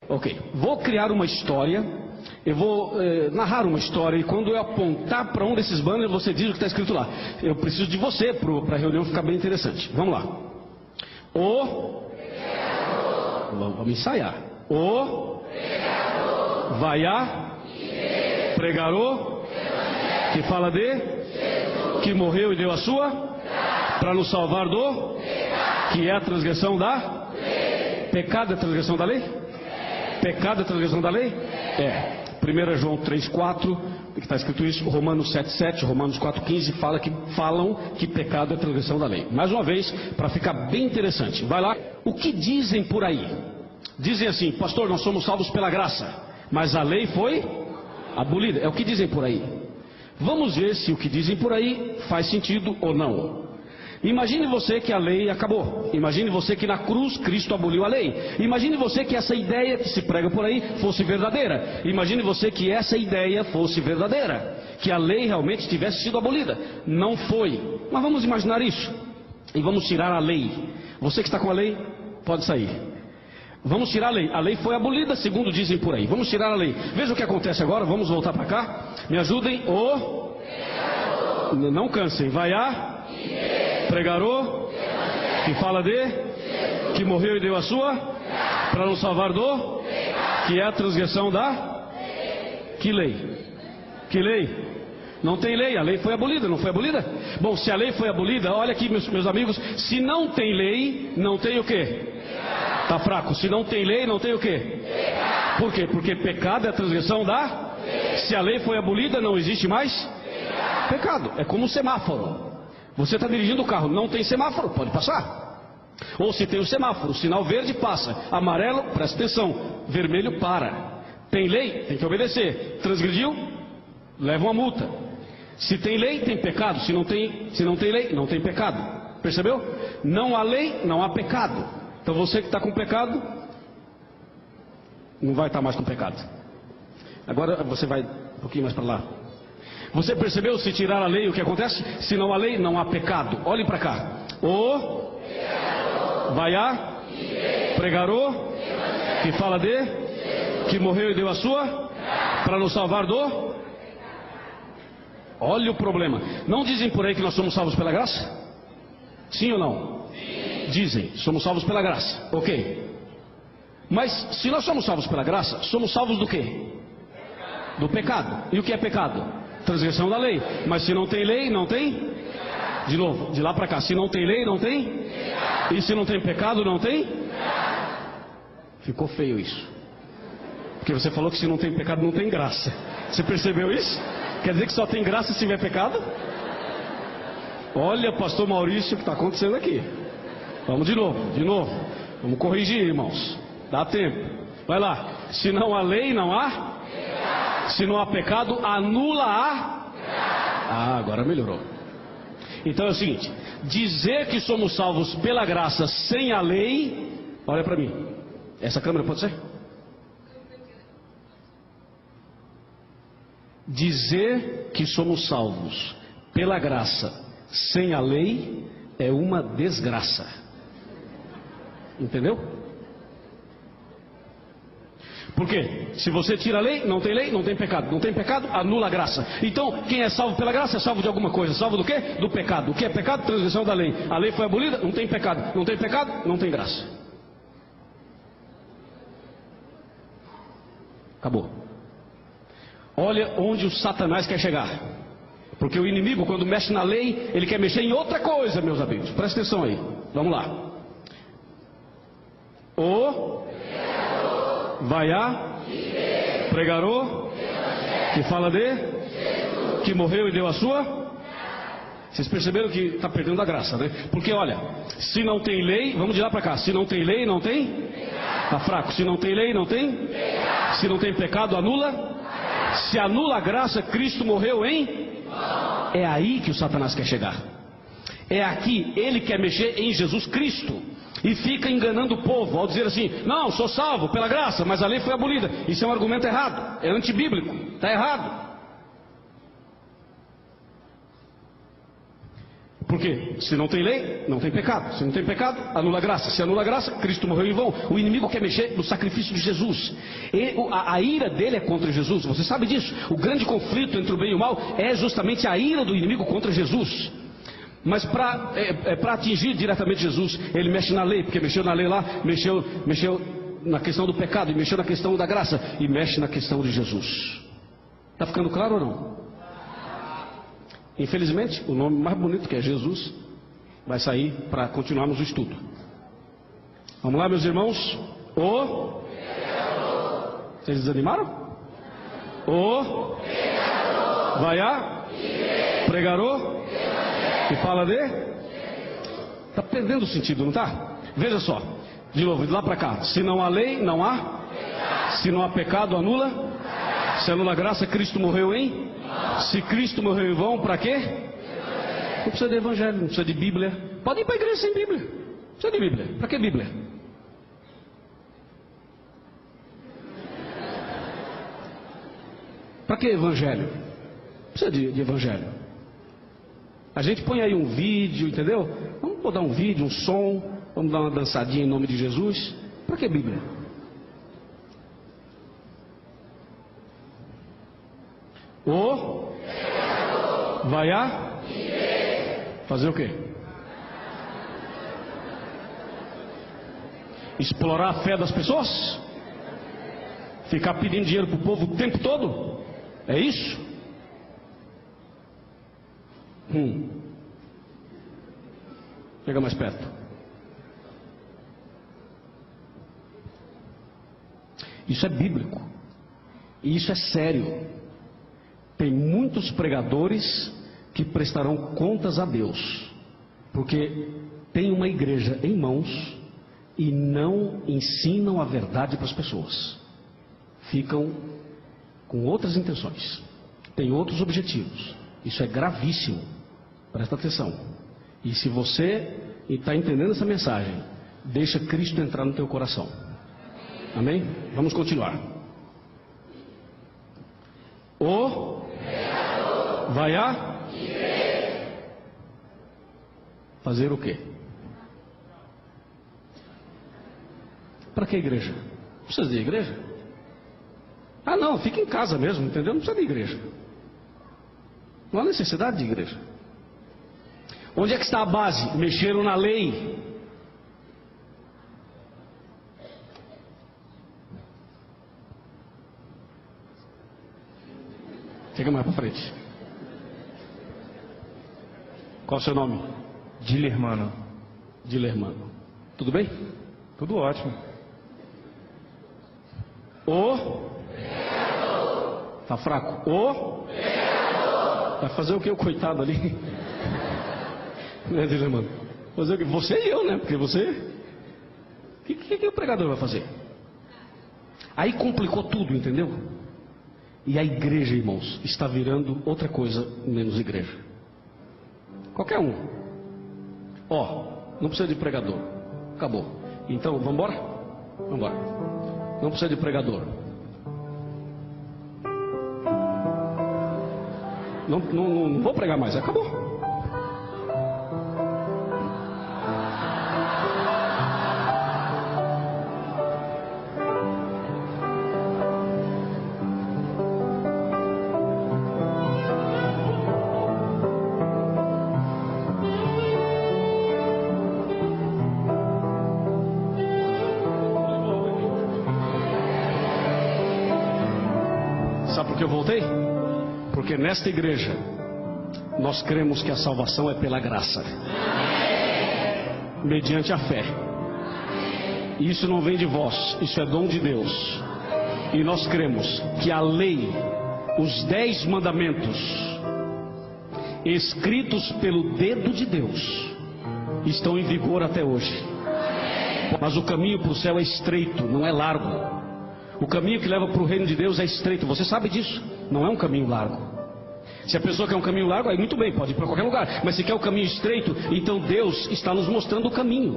Ok, vou criar uma história, eu vou narrar uma história, e quando eu apontar para um desses banners, você diz o que está escrito lá. Eu preciso de você para a reunião ficar bem interessante. Vamos lá. Vamos ensaiar. Vai a pregarou, que fala de, que morreu e deu a sua, para nos salvar do, que é a transgressão da pecado, é a transgressão da lei? Pecado é transgressão da lei? É. 1 João 3,4, que está escrito isso, Romanos 7,7, Romanos 4,15, falam que pecado é transgressão da lei. Mais uma vez, para ficar bem interessante, vai lá. O que dizem por aí? Dizem assim, pastor, nós somos salvos pela graça, mas a lei foi abolida. É o que dizem por aí. Vamos ver se o que dizem por aí faz sentido ou não. Imagine você que a lei acabou. Imagine você que na cruz Cristo aboliu a lei. Imagine você que essa ideia que se prega por aí fosse verdadeira. Imagine você que essa ideia fosse verdadeira, que a lei realmente tivesse sido abolida. Não foi. Mas vamos imaginar isso. E vamos tirar a lei. Você que está com a lei, pode sair. Vamos tirar a lei. A lei foi abolida, segundo dizem por aí. Vamos tirar a lei. Veja o que acontece agora. Vamos voltar para cá. Me ajudem. Não cansem. Vai a pregarou, que fala de, que morreu e deu a sua, para nos salvar do, que é a transgressão da, que lei? Que lei? Não tem lei, a lei foi abolida, não foi abolida? Bom, se a lei foi abolida, olha aqui meus amigos, se não tem lei, não tem o quê? Está fraco, se não tem lei, não tem o quê? Por quê? Porque pecado é a transgressão da, se a lei foi abolida, não existe mais pecado, é como um semáforo. Você está dirigindo o carro, não tem semáforo, pode passar. Ou se tem o semáforo, sinal verde passa, amarelo, presta atenção, vermelho para. Tem lei, tem que obedecer. Transgrediu, leva uma multa. Se tem lei, tem pecado. Se não tem lei, não tem pecado. Percebeu? Não há lei, não há pecado. Então você que está com pecado, não vai estar mais com pecado. Agora você vai um pouquinho mais para lá. Você percebeu, se tirar a lei, o que acontece? Se não há lei, não há pecado. Olhem para cá. Vai a pregarou, que fala de, que morreu e deu a sua, para nos salvar do. Olha o problema. Não dizem por aí que nós somos salvos pela graça? Sim ou não? Sim. Dizem, somos salvos pela graça. Ok. Mas se nós somos salvos pela graça, somos salvos do quê? Do pecado. E o que é pecado? Transgressão da lei. Mas se não tem lei, não tem? De novo, de lá para cá. Se não tem lei, não tem? E se não tem pecado, não tem? Ficou feio isso. Porque você falou que se não tem pecado, não tem graça. Você percebeu isso? Quer dizer que só tem graça se tiver pecado? Olha, pastor Maurício, o que está acontecendo aqui. Vamos de novo. Vamos corrigir, irmãos. Dá tempo. Vai lá. Se não há lei, não há? Se não há pecado, anula a. Agora melhorou. Então é o seguinte: dizer que somos salvos pela graça sem a lei. Olha para mim. Essa câmera pode ser? Dizer que somos salvos pela graça sem a lei é uma desgraça. Entendeu? Por quê? Se você tira a lei, não tem pecado. Não tem pecado, anula a graça. Então, quem é salvo pela graça é salvo de alguma coisa. Salvo do quê? Do pecado. O que é pecado? Transgressão da lei. A lei foi abolida, não tem pecado. Não tem pecado, não tem graça. Acabou. Olha onde o Satanás quer chegar. Porque o inimigo, quando mexe na lei, ele quer mexer em outra coisa, meus amigos. Presta atenção aí. Vamos lá. Vai a pregarou, que fala de, que morreu e deu a sua. Vocês perceberam que está perdendo a graça, né? Porque olha, se não tem lei, vamos de lá para cá. Se não tem lei, não tem? Está fraco. Se não tem lei, não tem? Se não tem pecado, anula? Se anula a graça, Cristo morreu em? É aí que o Satanás quer chegar. É aqui, ele quer mexer em Jesus Cristo. E fica enganando o povo ao dizer assim: não, sou salvo pela graça, mas a lei foi abolida. Isso é um argumento errado, é antibíblico, está errado. Porque se não tem lei, não tem pecado. Se não tem pecado, anula a graça. Se anula a graça, Cristo morreu em vão. O inimigo quer mexer no sacrifício de Jesus. A ira dele é contra Jesus. Você sabe disso. O grande conflito entre o bem e o mal é justamente a ira do inimigo contra Jesus. Mas para atingir diretamente Jesus, ele mexe na lei, porque mexeu na lei lá, mexeu na questão do pecado, e mexeu na questão da graça, e mexe na questão de Jesus. Está ficando claro ou não? Infelizmente, o nome mais bonito, que é Jesus, vai sair para continuarmos o estudo. Vamos lá, meus irmãos. Vocês desanimaram? Vai a pregarô que fala de? Está perdendo o sentido, não está? Veja só, de novo, de lá para cá. Se não há lei, não há. Se não há pecado, anula. Se anula a graça, Cristo morreu em? Se Cristo morreu em vão, para quê? Não precisa de evangelho, não precisa de Bíblia. Pode ir para a igreja sem Bíblia. Não precisa de Bíblia. Para que Bíblia? Para que evangelho? Não precisa de evangelho. A gente põe aí um vídeo, entendeu? Vamos botar um vídeo, um som, vamos dar uma dançadinha em nome de Jesus. Para que Bíblia? Vai a fazer o quê? Explorar a fé das pessoas? Ficar pedindo dinheiro para o povo o tempo todo? É isso? Chega mais perto. Isso é bíblico. E isso é sério. Tem muitos pregadores que prestarão contas a Deus, porque tem uma igreja em mãos e não ensinam a verdade para as pessoas. Ficam com outras intenções, têm outros objetivos. Isso é gravíssimo. Presta atenção. E se você está entendendo essa mensagem, deixa Cristo entrar no teu coração. Amém? Vamos continuar. Vai a fazer o quê? Para que igreja? Não precisa de igreja? Ah, não, fica em casa mesmo, entendeu? Não precisa de igreja. Não há necessidade de igreja. Onde é que está a base? Mexeram na lei. Chega mais para frente. Qual é o seu nome? Dilermano. Dilermano. Tudo bem? Tudo ótimo. Tá fraco? Vai fazer o que o coitado ali? Né, Dilermano? Fazer o que? Você e eu, né? Porque você... O que o pregador vai fazer? Aí complicou tudo, entendeu? E a igreja, irmãos, está virando outra coisa menos igreja. Qualquer um. Não precisa de pregador. Acabou. Então, vamos embora? Vamos embora. Não precisa de pregador. Não vou pregar mais. Acabou. Sabe por que eu voltei? Porque nesta igreja nós cremos que a salvação é pela graça, mediante a fé. E isso não vem de vós, isso é dom de Deus. E nós cremos que a lei, os 10 mandamentos, escritos pelo dedo de Deus, estão em vigor até hoje. Mas o caminho para o céu é estreito, não é largo. O caminho que leva para o reino de Deus é estreito. Você sabe disso. Não é um caminho largo. Se a pessoa quer um caminho largo, aí muito bem, pode ir para qualquer lugar. Mas se quer um caminho estreito, então Deus está nos mostrando o caminho.